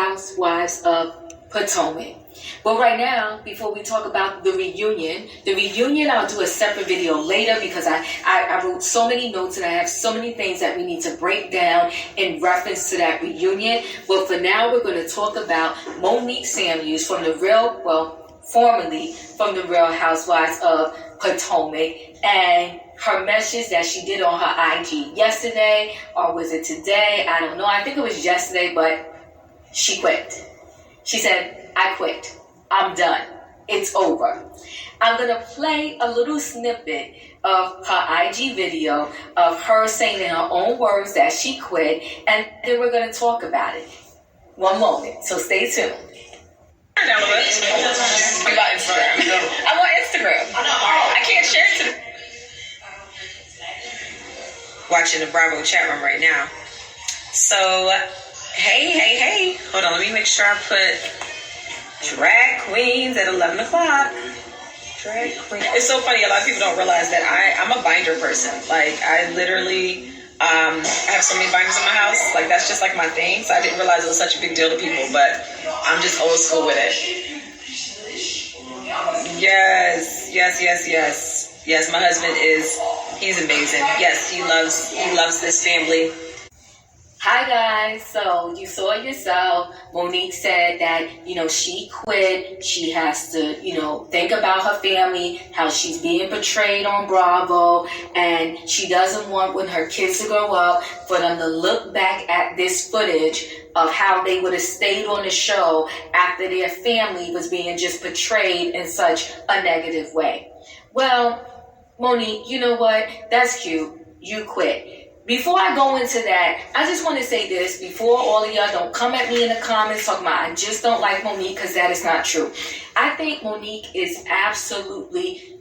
Housewives of Potomac. But right now, before we talk about the reunion, I'll do a separate video later because I wrote so many notes and I have so many things that we need to break down in reference to that reunion. But for now, we're going to talk about Monique Samuels from formerly from the Real Housewives of Potomac, and her message that she did on her IG yesterday, or was it today? I don't know. I think it was yesterday, but she quit. She said, "I quit. I'm done. It's over." I'm going to play a little snippet of her IG video of her saying in her own words that she quit, and then we're going to talk about it. One moment, so stay tuned. About Instagram. I'm on Instagram. I can't share it to the... Watching the Bravo chat room right now. So, hey. Hold on, let me make sure I put drag queens at 11 o'clock. Drag queen. It's so funny, a lot of people don't realize that I'm a binder person. Like, I literally... I have so many binders in my house. Like, that's just like my thing. So I didn't realize it was such a big deal to people, but I'm just old school with it. Yes, my husband he's amazing. Yes, he loves this family. Hi guys, so you saw yourself, Monique said that, she quit, she has to, think about her family, how she's being portrayed on Bravo, and she doesn't want when her kids to grow up for them to look back at this footage of how they would have stayed on the show after their family was being just portrayed in such a negative way. Well, Monique, you know what? That's cute. You quit. Before I go into that, I just want to say this before all of y'all don't come at me in the comments talking about I just don't like Monique, because that is not true. I think Monique is absolutely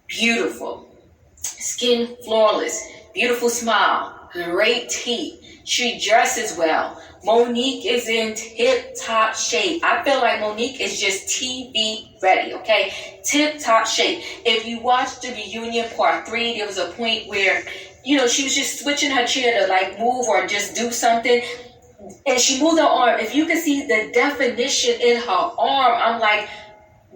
beautiful. Skin flawless, beautiful smile, great teeth. She dresses well. Monique is in tip-top shape. I feel like Monique is just TV ready, okay? Tip-top shape. If you watch the reunion part 3, there was a point where she was just switching her chair to like move or just do something. And she moved her arm. If you can see the definition in her arm, I'm like,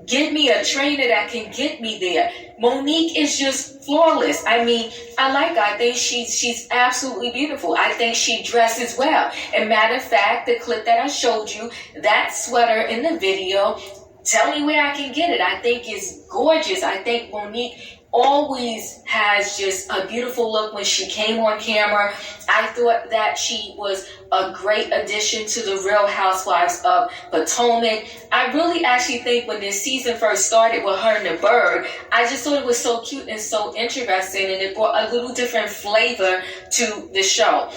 get me a trainer that can get me there. Monique is just flawless. I mean, I like her. I think she's absolutely beautiful. I think she dresses well. And matter of fact, the clip that I showed you, that sweater in the video, tell me where I can get it. I think it's gorgeous. I think Monique always has just a beautiful look when she came on camera. I thought that she was a great addition to the Real Housewives of Potomac. I really actually think when this season first started with her and the bird, I just thought it was so cute and so interesting, and it brought a little different flavor to the show.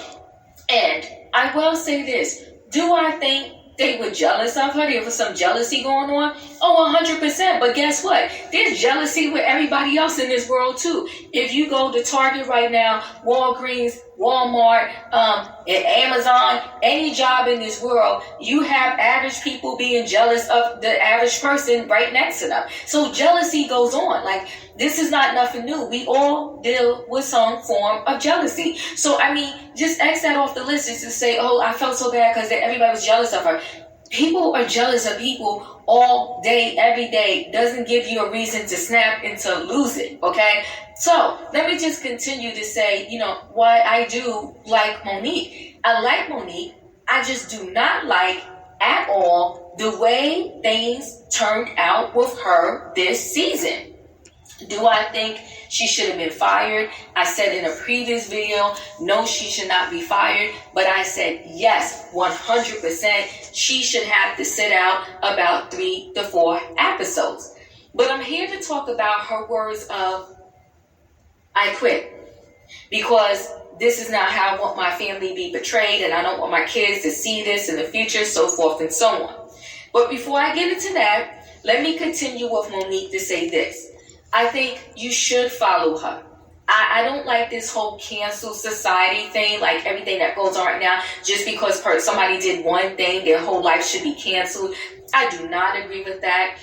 And I will say this, do I think they were jealous of her? There was some jealousy going on? Oh, 100%. But guess what? There's jealousy with everybody else in this world, too. If you go to Target right now, Walgreens, Walmart, and Amazon, any job in this world, you have average people being jealous of the average person right next to them. So jealousy goes on. Like, this is not nothing new. We all deal with some form of jealousy. So, I mean, just X that off the list is to say, oh, I felt so bad because everybody was jealous of her. People are jealous of people all day, every day. Doesn't give you a reason to snap and to lose it, okay? So, let me just continue to say, why I do like Monique. I like Monique. I just do not like at all the way things turned out with her this season. Do I think she should have been fired? I said in a previous video, no, she should not be fired. But I said, yes, 100%, she should have to sit out about 3 to 4 episodes. But I'm here to talk about her words of, I quit. Because this is not how I want my family to be portrayed, and I don't want my kids to see this in the future, so forth and so on. But before I get into that, let me continue with Monique to say this. I think you should follow her. I don't like this whole cancel society thing, like everything that goes on right now. Just because somebody did one thing, their whole life should be canceled. I do not agree with that.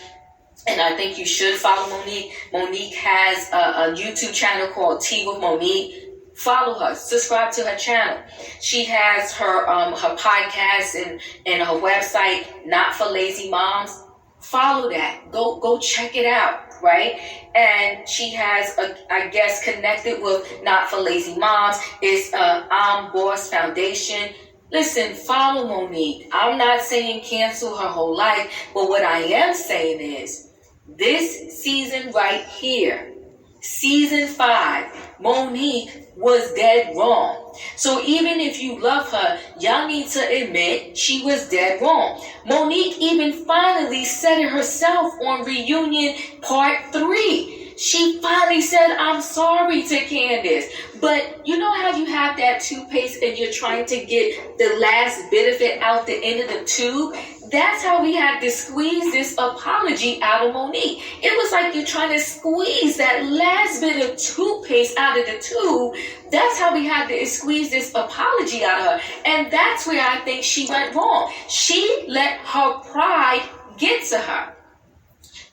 And I think you should follow Monique. Monique has a YouTube channel called Tea with Monique. Follow her. Subscribe to her channel. She has her podcast and her website, Not for Lazy Moms. Follow that. Go check it out, right? And she has, I guess, connected with Not for Lazy Moms. It's I'm Boss Foundation. Listen, follow Monique. I'm not saying cancel her whole life, but what I am saying is this season right here, season 5, Monique was dead wrong. So even if you love her, y'all need to admit she was dead wrong. Monique even finally said it herself on Reunion Part 3. She finally said, I'm sorry to Candace. But you know how you have that toothpaste and you're trying to get the last bit of it out the end of the tube? That's how we had to squeeze this apology out of Monique. It was like you're trying to squeeze that last bit of toothpaste out of the tube. That's how we had to squeeze this apology out of her. And that's where I think she went wrong. She let her pride get to her.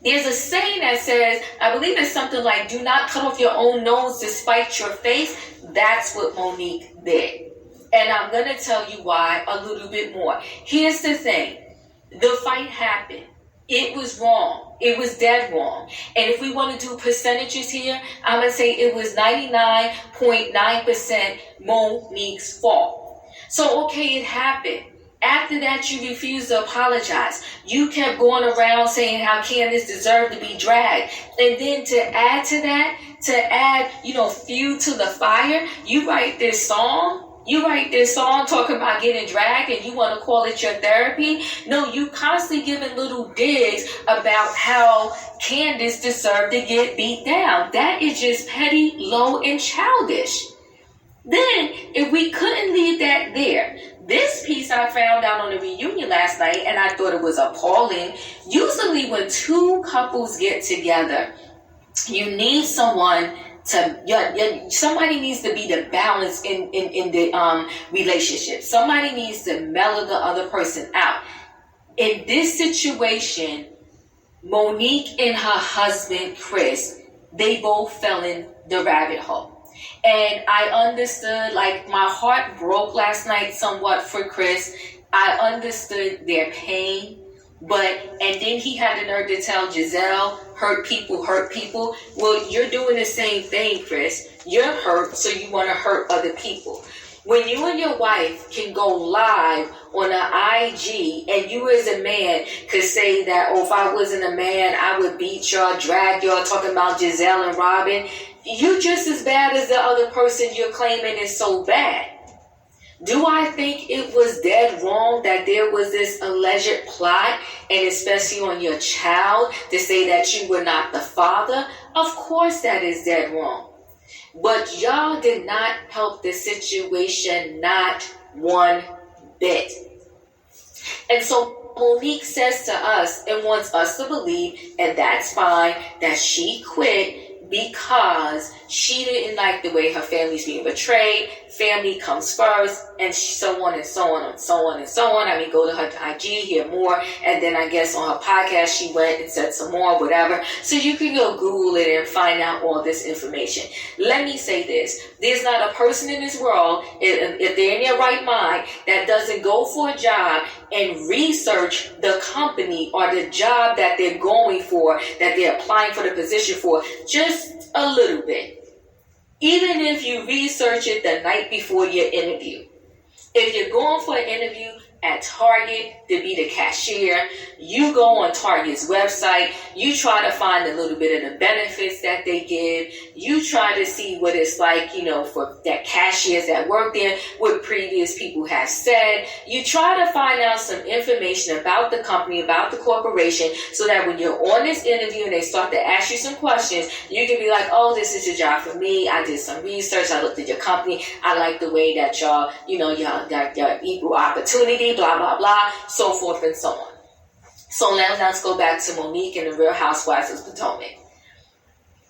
There's a saying that says, I believe it's something like, do not cut off your own nose to spite your face. That's what Monique did. And I'm going to tell you why a little bit more. Here's the thing. The fight happened. It was wrong. It was dead wrong. And if we want to do percentages here, I'm going to say it was 99.9% Monique's fault. So, okay, it happened. After that, you refused to apologize. You kept going around saying how Candace deserved to be dragged. And then to add to that, fuel to the fire, you write this song talking about getting dragged and you want to call it your therapy. No, you constantly giving little digs about how Candace deserved to get beat down. That is just petty, low, and childish. Then, if we couldn't leave that there, this piece I found out on the reunion last night, and I thought it was appalling. Usually when two couples get together, you need someone somebody needs to be the balance in the relationship. Somebody needs to mellow the other person out. In this situation, Monique and her husband, Chris, they both fell in the rabbit hole. And I understood, like, my heart broke last night somewhat for Chris. I understood their pain. And then he had the nerve to tell Giselle, hurt people. Well, you're doing the same thing, Chris. You're hurt, so you want to hurt other people. When you and your wife can go live on an IG and you as a man could say that, oh, if I wasn't a man, I would beat y'all, drag y'all, talking about Giselle and Robin. You just as bad as the other person you're claiming is so bad. Do I think it was dead wrong that there was this alleged plot, and especially on your child, to say that you were not the father? Of course that is dead wrong. But y'all did not help the situation, not one bit. And so Monique says to us and wants us to believe, and that's fine, that she quit because she didn't like the way her family's being betrayed. Family comes first, and so on and so on and so on and so on. I mean, go to her IG, hear more, and then I guess on her podcast she went and said some more, whatever. So you can go Google it and find out all this information. Let me say this. There's not a person in this world, if they're in their right mind, that doesn't go for a job and research the company or the job that they're going for, that they're applying for the position for, just a little bit. Even if you research it the night before your interview. If you're going for an interview at Target to be the cashier, you go on Target's website, you try to find a little bit of the benefits that they give, you try to see what it's like, for that cashiers that work there, what previous people have said. You try to find out some information about the company, about the corporation, so that when you're on this interview and they start to ask you some questions, you can be like, oh, this is your job for me. I did some research. I looked at your company. I like the way that y'all got your equal opportunity, blah, blah, blah, so forth and so on. So now let's go back to Monique and the Real Housewives of Potomac.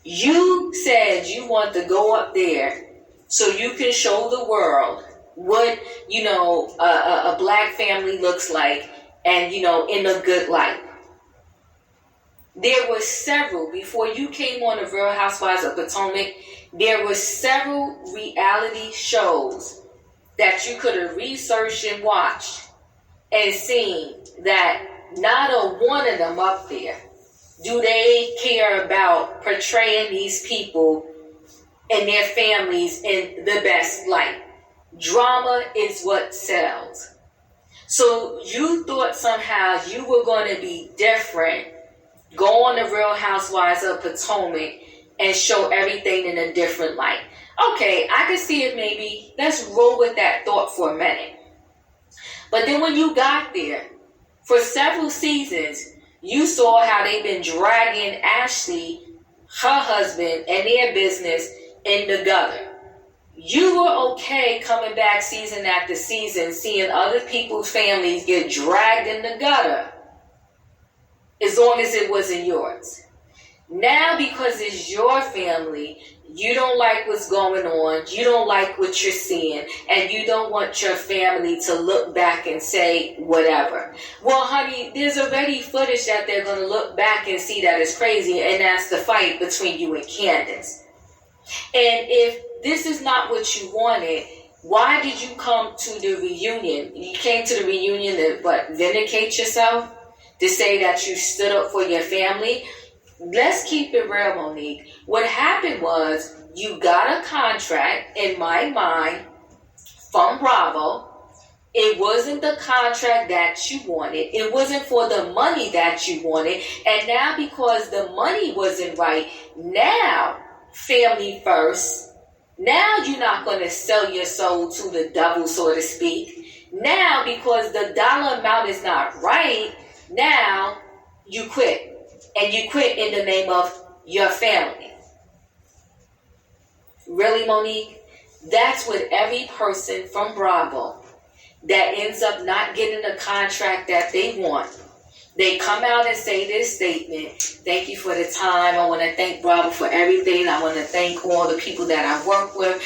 You said you want to go up there so you can show the world what, a black family looks like and, in a good light. There were several, before you came on the Real Housewives of Potomac, there were several reality shows that you could have researched and watched and seen that not a one of them up there do they care about portraying these people and their families in the best light. Drama is what sells. So you thought somehow you were going to be different, go on the Real Housewives of Potomac and show everything in a different light. Okay, I can see it maybe. Let's roll with that thought for a minute. But then when you got there, for several seasons, you saw how they've been dragging Ashley, her husband, and their business in the gutter. You were okay coming back season after season, seeing other people's families get dragged in the gutter, as long as it wasn't yours. Now, because it's your family, you don't like what's going on, you don't like what you're seeing, and you don't want your family to look back and say whatever. Well, honey, there's already footage that they're going to look back and see that is crazy, and that's the fight between you and Candace. And if this is not what you wanted, why did you come to the reunion? You came to the reunion to, vindicate yourself? To say that you stood up for your family? Let's keep it real, Monique. What happened was you got a contract, in my mind, from Bravo. It wasn't the contract that you wanted. It wasn't for the money that you wanted. And now because the money wasn't right, now family first. Now you're not going to sell your soul to the devil, so to speak. Now because the dollar amount is not right, now you quit. And you quit in the name of your family. Really, Monique? That's what every person from Bravo that ends up not getting the contract that they want, they come out and say this statement: thank you for the time. I want to thank Bravo for everything. I want to thank all the people that I work with,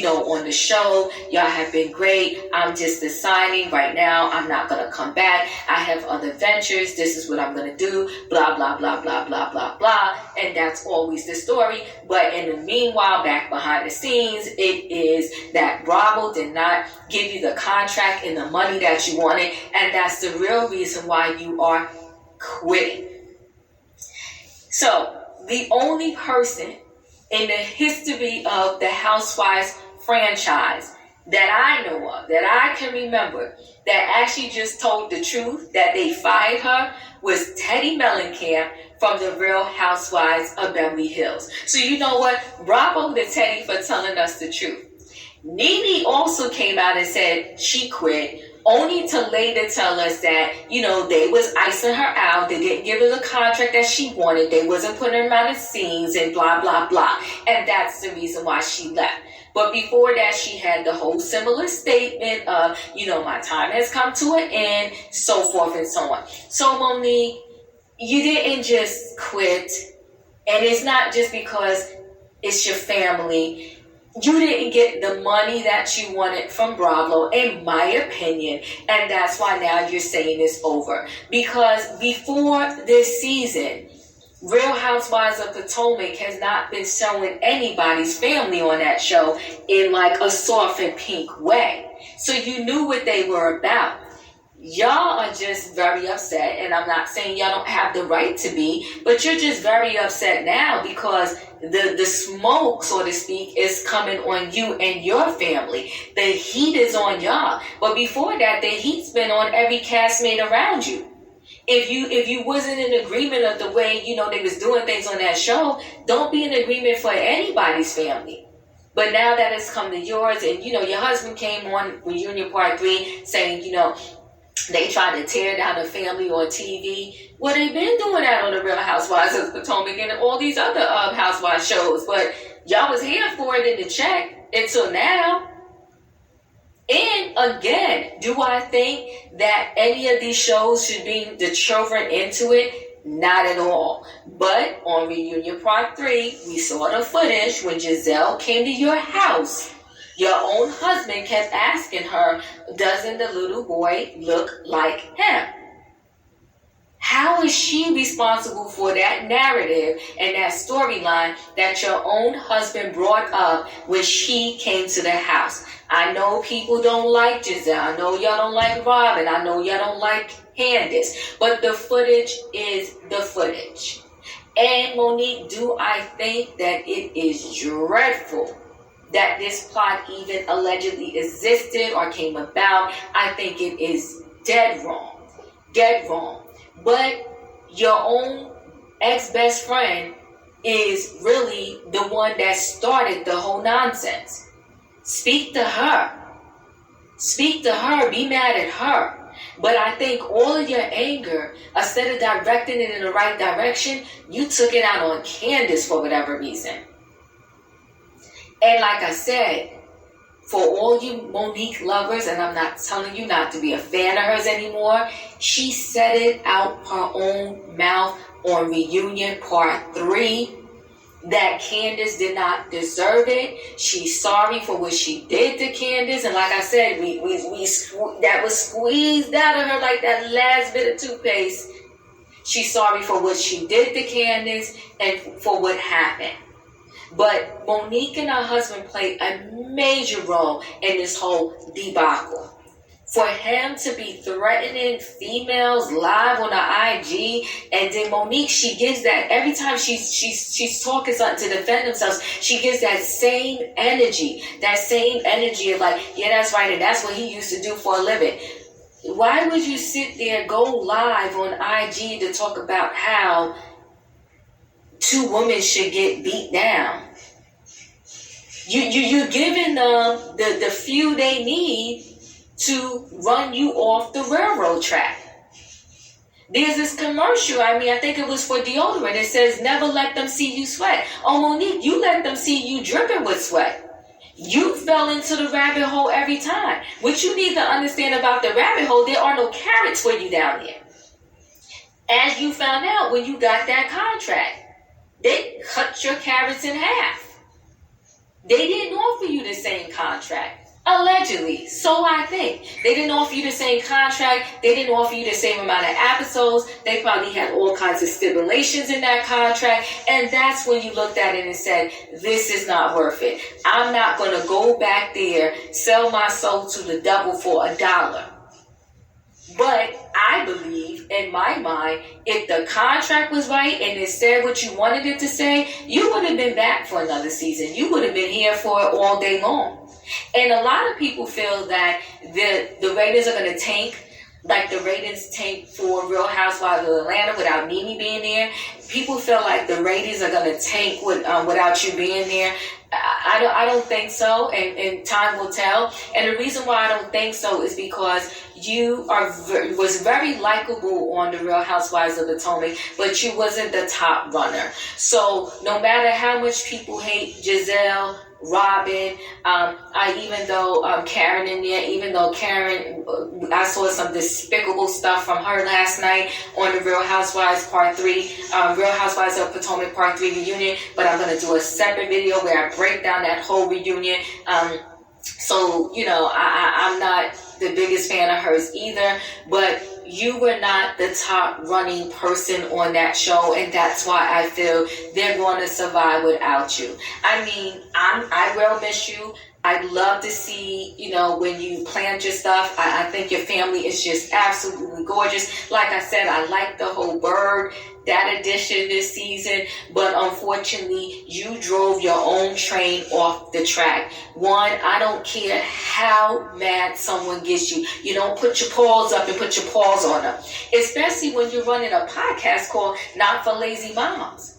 on the show. Y'all have been great. I'm just deciding right now I'm not going to come back. I have other ventures. This is what I'm going to do. Blah, blah, blah, blah, blah, blah, blah. And that's always the story. But in the meanwhile, back behind the scenes, it is that Bravo did not give you the contract and the money that you wanted. And that's the real reason why you are quitting. So, the only person in the history of the Housewives franchise that I know of, that I can remember, that actually just told the truth that they fired her was Teddy Mellencamp from the Real Housewives of Beverly Hills. So you know what? Bravo to Teddy for telling us the truth. Nene also came out and said she quit, only to later tell us that, they was icing her out. They didn't give her the contract that she wanted. They wasn't putting her out of scenes and blah, blah, blah. And that's the reason why she left. But before that, she had the whole similar statement of, my time has come to an end, so forth and so on. So, Monique, you didn't just quit. And it's not just because it's your family. You didn't get the money that you wanted from Bravo, in my opinion, and that's why now you're saying it's over. Because before this season, Real Housewives of Potomac has not been showing anybody's family on that show in like a soft and pink way. So you knew what they were about. Y'all are just very upset, and I'm not saying y'all don't have the right to be, but you're just very upset now because the smoke, so to speak, is coming on you and your family. The heat is on y'all. But before that, the heat's been on every castmate around you. If you wasn't in agreement of the way, they was doing things on that show, don't be in agreement for anybody's family. But now that it's come to yours, and, your husband came on Reunion Part 3 saying, they tried to tear down the family on TV. Well, they've been doing that on the Real Housewives of Potomac and all these other housewives shows. But y'all was here for it in the check until now. And again, do I think that any of these shows should bring the children into it? Not at all. But on Reunion Part 3, we saw the footage when Giselle came to your house. Your own husband kept asking her, doesn't the little boy look like him? How is is she responsible for that narrative and that storyline that your own husband brought up when she came to the house? I know people don't like Giselle. I know y'all don't like Robin. I know y'all don't like Candace. But the footage is the footage. And Monique, do I think that it is dreadful that this plot even allegedly existed or came about? I think it is dead wrong. Dead wrong. But your own ex-best friend is really the one that started the whole nonsense. Speak to her. Speak to her. Be mad at her. But I think all of your anger, instead of directing it in the right direction, you took it out on Candace for whatever reason. And like I said, for all you Monique lovers, and I'm not telling you not to be a fan of hers anymore, she said it out her own mouth on Reunion Part 3 that Candace did not deserve it. She's sorry for what she did to Candace. And like I said, that was squeezed out of her like that last bit of toothpaste. She's sorry for what she did to Candace and for what happened. But Monique and her husband played a major role in this whole debacle. For him to be threatening females live on the IG, and then Monique, she gives that every time she's talking something to defend themselves, she gives that same energy of like, yeah, that's right, and that's what he used to do for a living. Why would you sit there, go live on IG to talk about how two women should get beat down? You're giving them the fuel they need to run you off the railroad track. There's this commercial, I think it was for deodorant. It says, never let them see you sweat. Oh, Monique, you let them see you dripping with sweat. You fell into the rabbit hole every time. What you need to understand about the rabbit hole, there are no carrots for you down there. As you found out when you got that contract, they cut your carrots in half. They didn't offer you the same contract. Allegedly, so I think. They didn't offer you the same contract. They didn't offer you the same amount of episodes. They probably had all kinds of stipulations in that contract. And that's when you looked at it and said, this is not worth it. I'm not going to go back there, sell my soul to the devil for $1. But I believe, in my mind, if the contract was right and it said what you wanted it to say, you would have been back for another season. You would have been here for it all day long. And a lot of people feel that the ratings are going to tank, like the ratings tank for Real Housewives of Atlanta without Nene being there. People feel like the ratings are going to tank without you being there. I don't think so, and time will tell. And the reason why I don't think so is because you was very likable on the Real Housewives of Potomac, but you wasn't the top runner. So no matter how much people hate Giselle, Robin, even though Karen in there, even though Karen, I saw some despicable stuff from her last night on the Real Housewives Part 3, Real Housewives of Potomac Part 3 reunion, but I'm going to do a separate video where I break down that whole reunion. So, I'm not the biggest fan of hers either, but you were not the top running person on that show, and that's why I feel they're going to survive without you. I will miss you. I'd love to see, when you planned your stuff. I think your family is just absolutely gorgeous. Like I said, I like the whole bird, that edition this season, but unfortunately, you drove your own train off the track. One, I don't care how mad someone gets you. You don't put your paws up and put your paws on them, especially when you're running a podcast called Not for Lazy Mamas.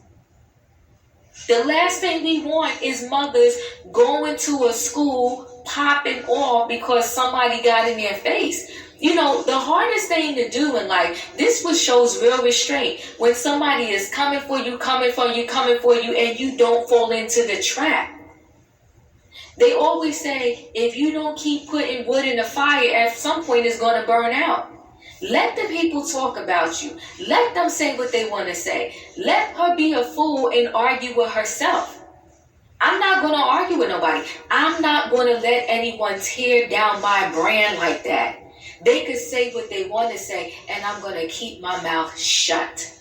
The last thing we want is mothers going to a school popping off because somebody got in their face. The hardest thing to do in life, this shows real restraint. When somebody is coming for you, and you don't fall into the trap. They always say, if you don't keep putting wood in the fire, at some point it's going to burn out. Let the people talk about you. Let them say what they want to say. Let her be a fool and argue with herself. I'm not going to argue with nobody. I'm not going to let anyone tear down my brand like that. They could say what they want to say, and I'm going to keep my mouth shut.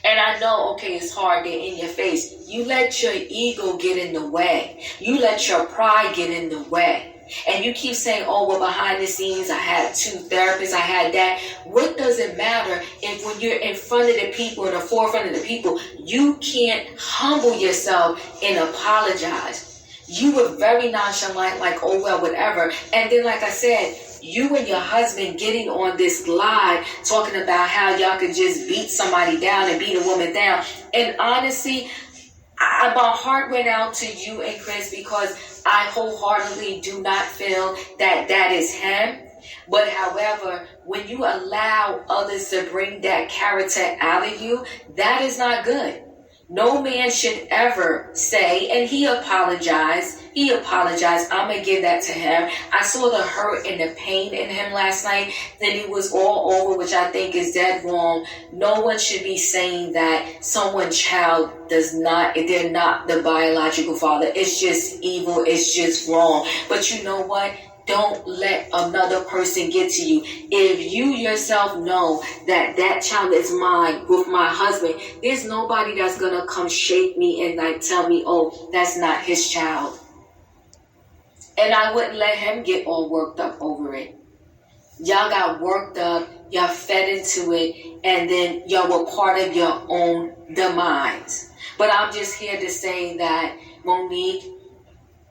And I know, okay, it's hard, they're in your face. You let your ego get in the way. You let your pride get in the way. And you keep saying, oh, well, behind the scenes, I had 2 therapists, I had that. What does it matter if when you're in front of the people, in the forefront of the people, you can't humble yourself and apologize? You were very nonchalant, like, oh, well, whatever. And then, like I said, you and your husband getting on this live talking about how y'all could just beat somebody down and beat a woman down. And honestly, my heart went out to you and Chris because I wholeheartedly do not feel that that is him. But however, when you allow others to bring that character out of you, that is not good. No man should ever say, and he apologized, I'm going to give that to him. I saw the hurt and the pain in him last night, that he was all over, which I think is dead wrong. No one should be saying that someone's child they're not the biological father. It's just evil, it's just wrong. But you know what? Don't let another person get to you. If you yourself know that that child is mine with my husband, there's nobody that's going to come shake me and like tell me, oh, that's not his child. And I wouldn't let him get all worked up over it. Y'all got worked up, y'all fed into it, and then y'all were part of your own demise. But I'm just here to say that, Monique,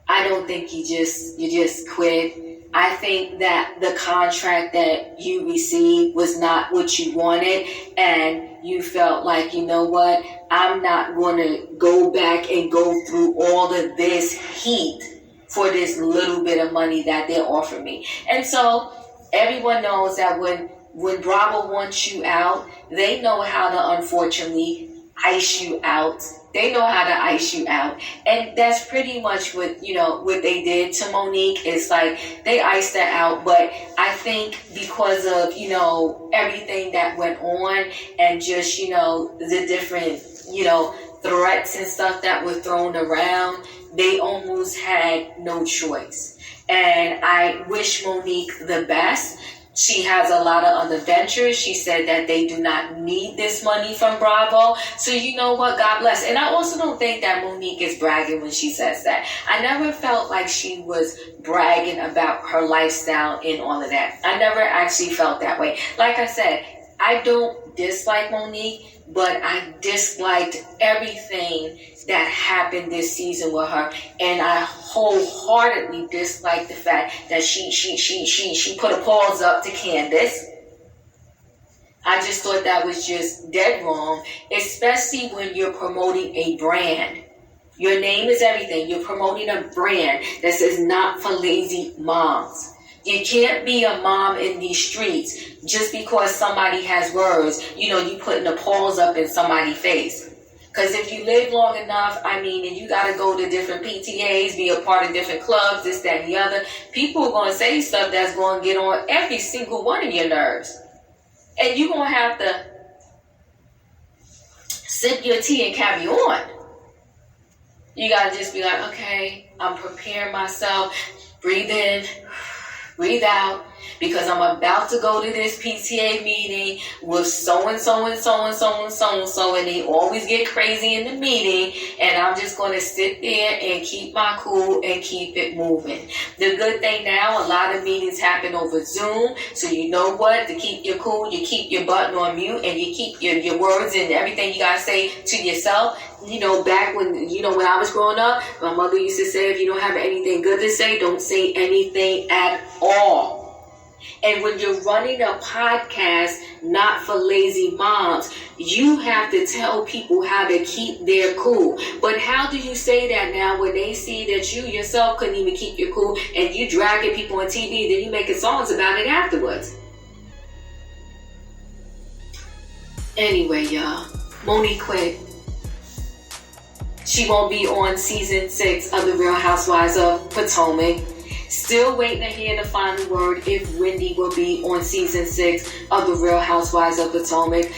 I don't think you just quit. I think that the contract that you received was not what you wanted, and you felt like, you know what, I'm not going to go back and go through all of this heat for this little bit of money that they're offering me. And so everyone knows that when Bravo wants you out, they know how to unfortunately ice you out. They know how to ice you out. And that's pretty much what they did to Monique. It's like they iced her out. But I think because of, everything that went on and just, the different, threats and stuff that were thrown around, they almost had no choice. And I wish Monique the best. She has a lot of other ventures. She said that they do not need this money from Bravo. So you know what? God bless. And I also don't think that Monique is bragging when she says that. I never felt like she was bragging about her lifestyle and all of that. I never actually felt that way. Like I said, I don't dislike Monique, but I disliked everything that happened this season with her, and I wholeheartedly dislike the fact that she put a pause up to Candace. I just thought that was just dead wrong, especially when you're promoting a brand. Your name is everything. You're promoting a brand that says not for lazy moms. You can't be a mom in these streets just because somebody has words. You putting a pause up in somebody's face. Because if you live long enough, and you got to go to different PTAs, be a part of different clubs, this, that, and the other, people are going to say stuff that's going to get on every single one of your nerves. And you're going to have to sip your tea and carry on. You got to just be like, okay, I'm preparing myself. Breathe in, breathe out. Because I'm about to go to this PTA meeting with so-and-so and so-and-so and so-and-so, and they always get crazy in the meeting, and I'm just going to sit there and keep my cool and keep it moving. The good thing now, a lot of meetings happen over Zoom, so you know what? To keep your cool, you keep your button on mute, and you keep your words and everything you got to say to yourself. Back when I was growing up, my mother used to say, if you don't have anything good to say, don't say anything at all. And when you're running a podcast, not for lazy moms, you have to tell people how to keep their cool. But how do you say that now when they see that you yourself couldn't even keep your cool and you dragging people on TV, then you making songs about it afterwards? Anyway, y'all, Monique Quit. She won't be on season 6 of The Real Housewives of Potomac. Still waiting to hear the final word if Wendy will be on season 6 of The Real Housewives of Potomac.